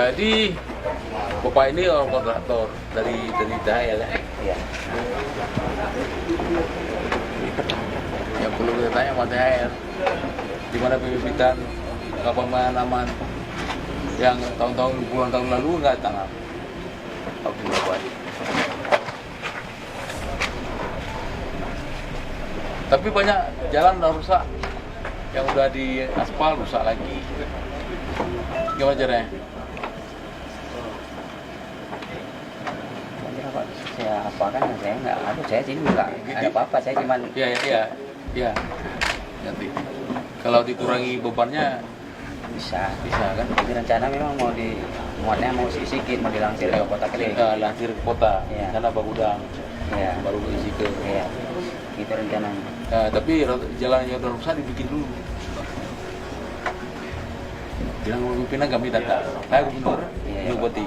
Jadi Bapak ini orang kontraktor dari THL ya? Iya. Yang perlu kita tanya sama THL, di mana pembibitan kapal aman yang tahun-tahun puluhan tahun lalu nggak tanam. Aku buat. Tapi banyak jalan udah rusak, yang udah di aspal rusak lagi. Gimana caranya? Saya apa kan saya nggak ada, saya sini nggak ada apa-apa, saya cuman Iya. Nanti kalau dikurangi bebannya bisa kan? jadi rencana memang muatnya mau sedikit, mau dilangsir ke kota Keling. Langsir ke kota, Iya. sana Bagudang, Iya. baru isi ke. Iya, itu rencananya. Tapi jalan yang udah rusak dibikin dulu. Bilang mau pimpinan kami datang, saya gubernur, Iya. bupati.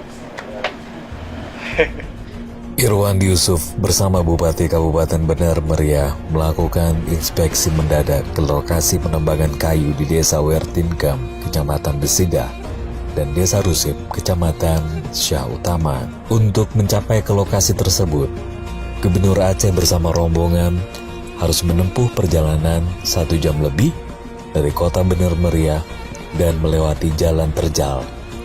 Irwandi Yusuf bersama Bupati Kabupaten Benar Meriah melakukan inspeksi mendadak ke lokasi penambangan kayu di Desa Wertingkam, Kecamatan Besidah, dan Desa Rusip, Kecamatan Syah Utama. Untuk mencapai ke lokasi tersebut, Gubernur Aceh bersama rombongan harus menempuh perjalanan 1 jam lebih dari kota Benar Meriah dan melewati jalan terjal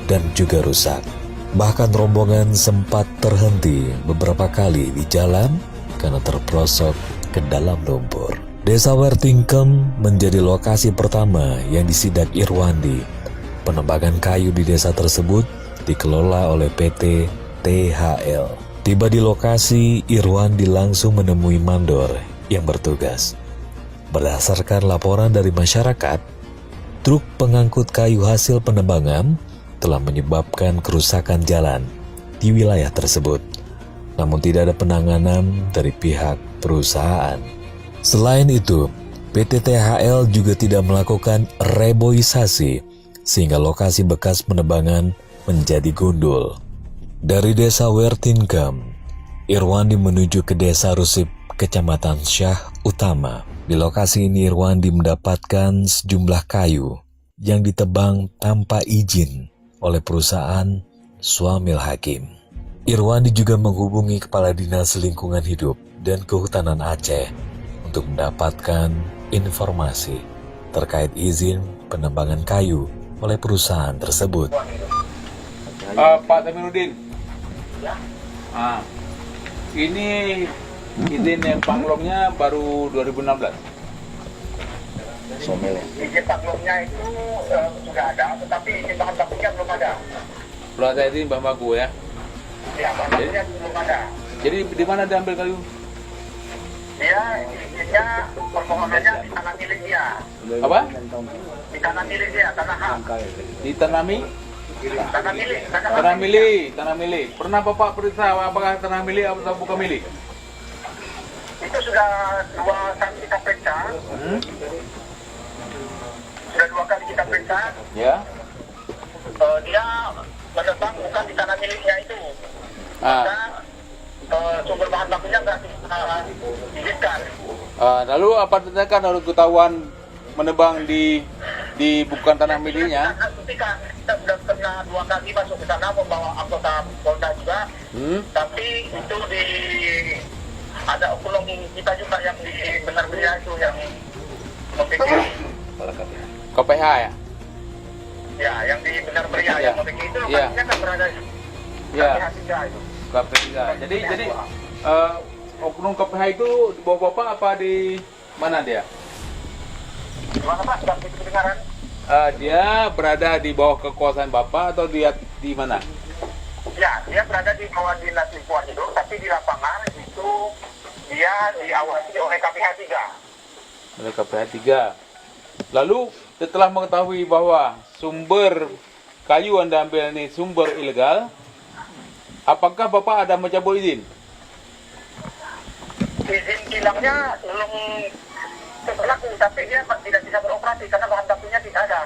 dan juga rusak. Bahkan rombongan sempat terhenti beberapa kali di jalan karena terperosok ke dalam lumpur. Desa Wertingkam menjadi lokasi pertama yang disidak Irwandi. Penambangan kayu di desa tersebut dikelola oleh PT THL. Tiba di lokasi, Irwandi langsung menemui mandor yang bertugas. Berdasarkan laporan dari masyarakat, truk pengangkut kayu hasil penambangan telah menyebabkan kerusakan jalan di wilayah tersebut. Namun tidak ada penanganan dari pihak perusahaan. Selain itu, PT THL juga tidak melakukan reboisasi sehingga lokasi bekas penambangan menjadi gundul. Dari Desa Wertingkam, Irwandi menuju ke Desa Rusip, Kecamatan Syah Utama. Di lokasi ini Irwandi mendapatkan sejumlah kayu yang ditebang tanpa izin oleh perusahaan Swamil Hakim. Irwandi juga menghubungi Kepala Dinas Lingkungan Hidup dan Kehutanan Aceh untuk mendapatkan informasi terkait izin penambangan kayu oleh perusahaan tersebut. Pak Taminuddin, ini izin yang panglongnya baru 2016. Izin panglongnya itu sudah ada, tetapi izin bahan bakunya belum ada. Belum ada izin bahan baku ya? Ya, bahan bakunya belum ada. Jadi di mana diambil kayu? Dia izinnya permohonannya di tanah milik dia. Apa? Di tanah milik dia, tanah hak. Ditanami? Tanah milik, Tanah milik. Pernah Bapak periksa apakah tanah milik atau bukan milik? itu sudah 2 kali kita periksa. Sudah 2 kali kita periksa. Ya. Dia menebang bukan di tanah miliknya itu. Maka sumber bahan bakunya nggak diizinkan. Lalu apa tindakan harus ketahuan menebang di bukan tanah miliknya? Kita sudah pernah 2 kali masuk ke sana membawa anggota Polda juga. Tapi itu ada oknum kita juga yang di Benar Meriah itu yang memiliki KPH ya? ya, yang di Benar Meriah yang memiliki itu lokasinya kan berada di KPH 3 itu. KPH 3. Jadi oknum KPH itu di bawah Bapak apa di mana dia? Gimana Pak? Sudah kedengaran? Dia berada di bawah kekuasaan Bapak atau dia di mana? Ya, dia berada di bawah Dinas Lingkungan Hidup, tapi di lapangan itu dia diawasi oleh KPH 3. Oleh KPH 3. Lalu setelah mengetahui bahwa sumber kayu Anda ambil ini sumber ilegal, apakah Bapak ada mencabut izin? Izin kilangnya belum berlaku, tapi dia tidak bisa beroperasi karena bahan bakunya tidak ada.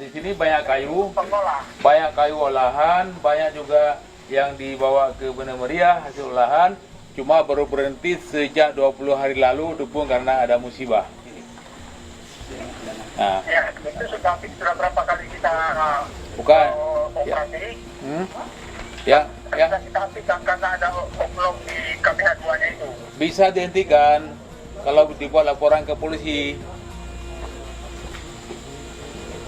Di sini banyak kayu, Pengolah. banyak kayu olahan, banyak juga yang dibawa ke Benar Meriah hasil olahan, cuma baru berhenti sejak 20 hari lalu itu pun karena ada musibah. Nah, Ya, itu sudah berapa kali kita bukan. operasi. Ya, Bisa kita hentikan karena ada oknum di KPH 2-nya itu. bisa dihentikan kalau dibuat laporan ke polisi.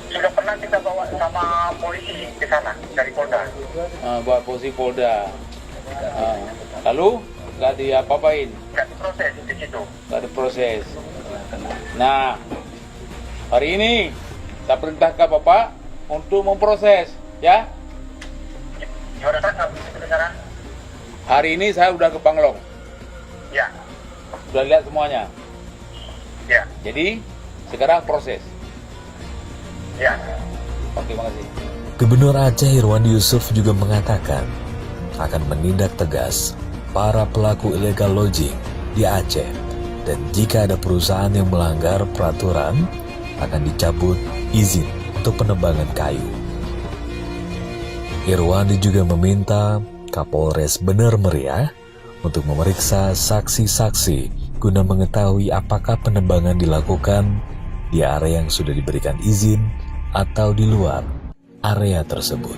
Sudah pernah kita bawa sama polisi ke sana dari Polda. Buat polisi Polda. Lalu nggak diapa-apain, Nggak diproses di situ. nggak ada proses. Nah, hari ini saya perintahkan Bapak untuk memproses, ya. Gimana kan sekarang? Hari ini saya udah ke Panglong, Ya, sudah lihat semuanya. ya, Jadi sekarang proses. ya. Oke, makasih. Gubernur Aceh Irwandi Yusuf juga mengatakan akan menindak tegas para pelaku illegal lodging di Aceh, dan jika ada perusahaan yang melanggar peraturan akan dicabut izin untuk penebangan kayu. Irwandi juga meminta Kapolres Bener Meriah untuk memeriksa saksi-saksi guna mengetahui apakah penebangan dilakukan di area yang sudah diberikan izin atau di luar area tersebut.